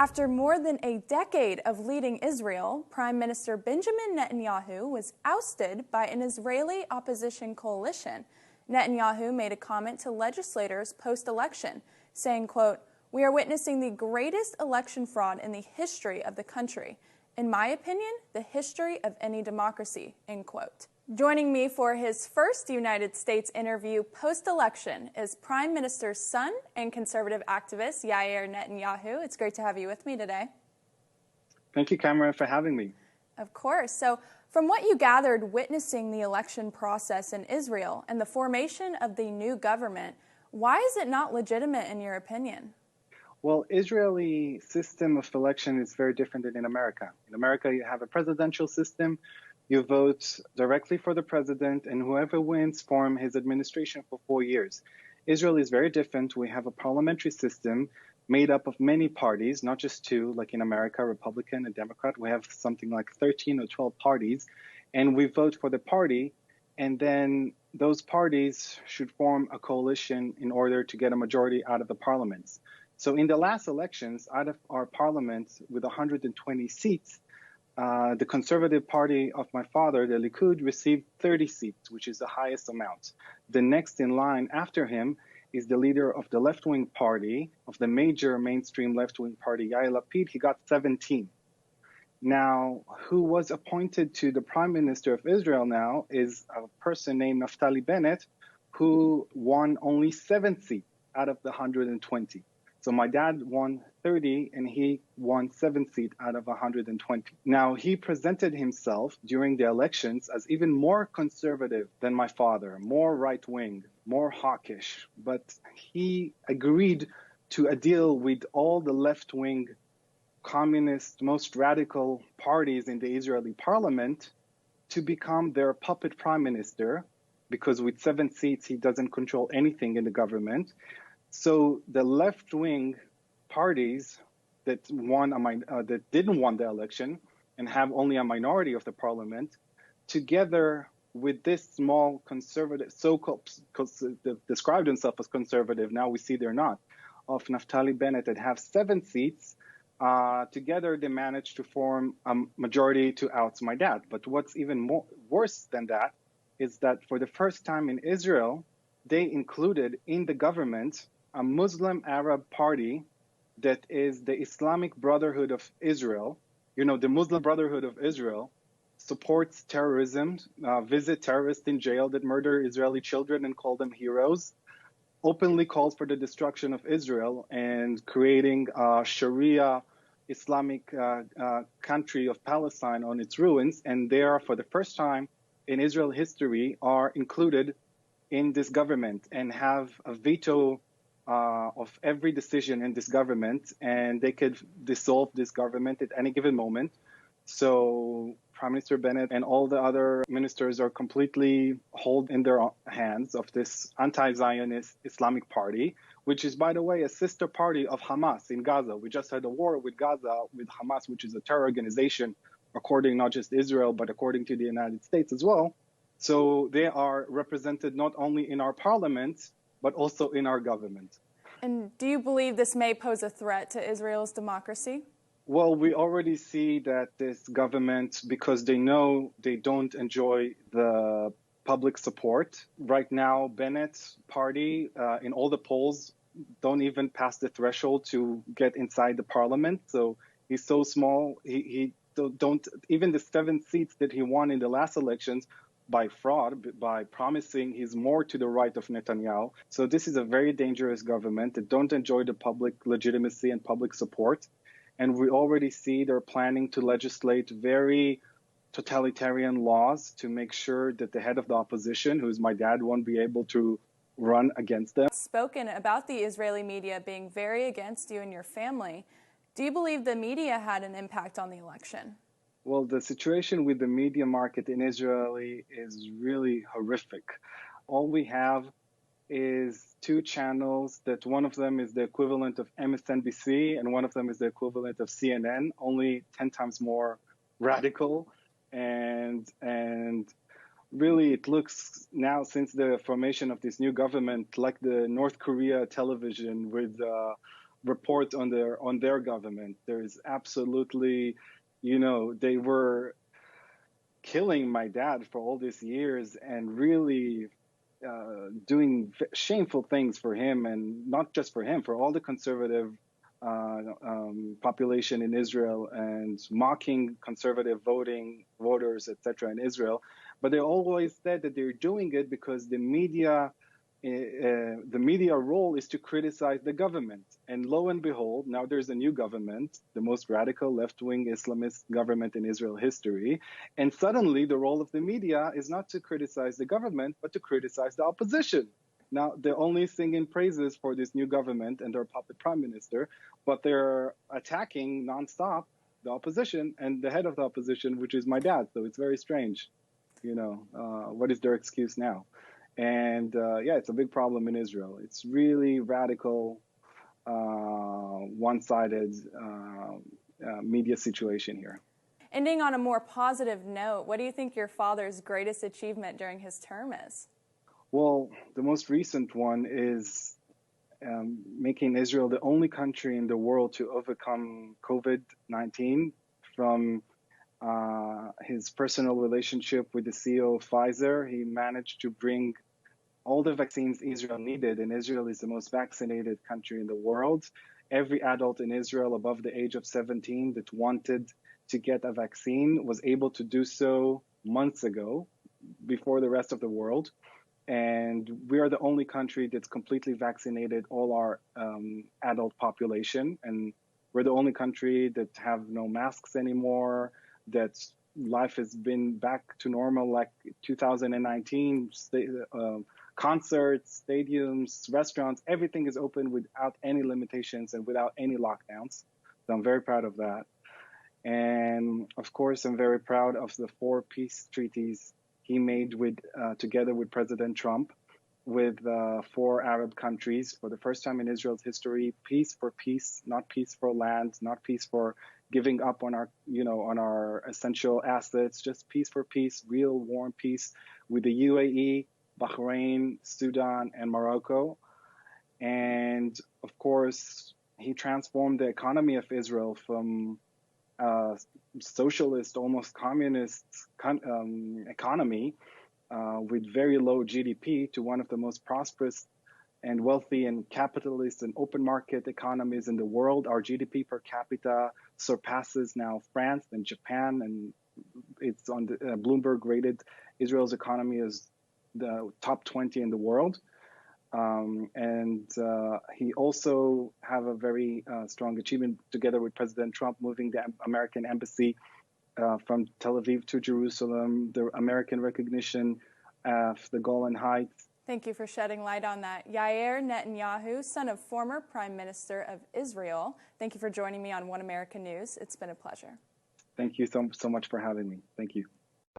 After more than a decade of leading Israel, Prime Minister Benjamin Netanyahu was ousted by an Israeli opposition coalition. Netanyahu made a comment to legislators post-election, saying, quote, "We are witnessing the greatest election fraud in the history of the country. In my opinion, the history of any democracy," end quote. Joining me for his first United States interview post-election is Prime Minister's son and conservative activist Yair Netanyahu. It's great to have you with me today. Thank you, Cameron, for having me. Of course. So, from what you gathered witnessing the election process in Israel and the formation of the new government, why is it not legitimate in your opinion? Well, Israeli system of election is very different than in America. In America, you have a presidential system. You vote directly for the president, and whoever wins form his administration for 4 years. Israel is very different. We have a parliamentary system made up of many parties, not just two, like in America, Republican and Democrat. We have something like 13 or 12 parties, and we vote for the party, and then those parties should form a coalition in order to get a majority out of the parliaments. So in the last elections, out of our parliament with 120 seats, the conservative party of my father, the Likud, received 30 seats, which is the highest amount. The next in line after him is the leader of the left-wing party, of the major mainstream left-wing party, Yair. He got 17. Now, who was appointed to the prime minister of Israel now is a person named Naftali Bennett, who won only 7 seats out of the 120. So my dad won 30 and he won 7 seats out of 120. Now, he presented himself during the elections as even more conservative than my father, more right-wing, more hawkish. But he agreed to a deal with all the left-wing, communist, most radical parties in the Israeli parliament to become their puppet prime minister, because with 7 seats, he doesn't control anything in the government. So the left-wing parties that didn't win the election and have only a minority of the parliament, together with this small conservative, so-called, described themselves as conservative, now we see they're not, of Naftali Bennett that have 7 seats, together they managed to form a majority to oust my dad. But what's even worse than that is that for the first time in Israel, they included in the government a Muslim Arab party that is the Islamic Brotherhood of Israel. You know, the Muslim Brotherhood of Israel supports terrorism, visit terrorists in jail that murder Israeli children and call them heroes, openly calls for the destruction of Israel and creating a Sharia Islamic country of Palestine on its ruins. And they are, for the first time in Israel history, are included in this government and have a veto of every decision in this government, and they could dissolve this government at any given moment. So Prime Minister Bennett and all the other ministers are completely hold in their hands of this anti-Zionist Islamic party, which is, by the way, a sister party of Hamas in Gaza. We just had a war with Gaza, with Hamas, which is a terror organization, according not just Israel, but according to the United States as well. So they are represented not only in our parliament, but also in our government. And do you believe this may pose a threat to Israel's democracy? Well, we already see that this government, because they know they don't enjoy the public support. Right now, Bennett's party in all the polls don't even pass the threshold to get inside the parliament. So he's so small, he don't even the 7 seats that he won in the last elections by fraud, by promising he's more to the right of Netanyahu. So this is a very dangerous government that don't enjoy the public legitimacy and public support. And we already see they're planning to legislate very totalitarian laws to make sure that the head of the opposition, who's my dad, won't be able to run against them. Spoken about the Israeli media being very against you and your family. Do you believe the media had an impact on the election? Well, the situation with the media market in Israel is really horrific. All we have is 2 channels that one of them is the equivalent of MSNBC and one of them is the equivalent of CNN, only 10 times more radical. And really it looks now, since the formation of this new government, like the North Korea television with report on their government. There is absolutely, they were killing my dad for all these years and really doing shameful things for him, and not just for him, for all the conservative population in Israel, and mocking conservative voters, etc. in Israel. But they always said that they're doing it because the media role is to criticize the government. And lo and behold, now there's a new government, the most radical left-wing Islamist government in Israel history. And suddenly the role of the media is not to criticize the government, but to criticize the opposition. Now, they're only singing praises for this new government and their puppet prime minister, but they're attacking nonstop the opposition and the head of the opposition, which is my dad. So it's very strange. What is their excuse now? And it's a big problem in Israel. It's really radical, one-sided media situation here. Ending on a more positive note, what do you think your father's greatest achievement during his term is? Well, the most recent one is making Israel the only country in the world to overcome COVID-19 from his personal relationship with the CEO of Pfizer. He managed to bring all the vaccines Israel needed, and Israel is the most vaccinated country in the world. Every adult in Israel above the age of 17 that wanted to get a vaccine was able to do so months ago, before the rest of the world. And we are the only country that's completely vaccinated all our adult population. And we're the only country that have no masks anymore, that life has been back to normal like 2019. Concerts, stadiums, restaurants, everything is open without any limitations and without any lockdowns. So I'm very proud of that. And of course, I'm very proud of the 4 peace treaties he made together with President Trump, with 4 Arab countries for the first time in Israel's history. Peace for peace, not peace for land, not peace for giving up on our essential assets, just peace for peace, real warm peace with the UAE, Bahrain, Sudan, and Morocco. And of course, he transformed the economy of Israel from socialist, almost communist economy with very low GDP to one of the most prosperous and wealthy and capitalist and open market economies in the world. Our GDP per capita surpasses now France and Japan, and it's on the Bloomberg rated Israel's economy as the top 20 in the world. He also have a very strong achievement together with President Trump, moving the American embassy from Tel Aviv to Jerusalem, the American recognition of the Golan Heights. Thank you for shedding light on that. Yair Netanyahu, son of former Prime Minister of Israel. Thank you for joining me on One American News. It's been a pleasure. Thank you so much for having me. Thank you.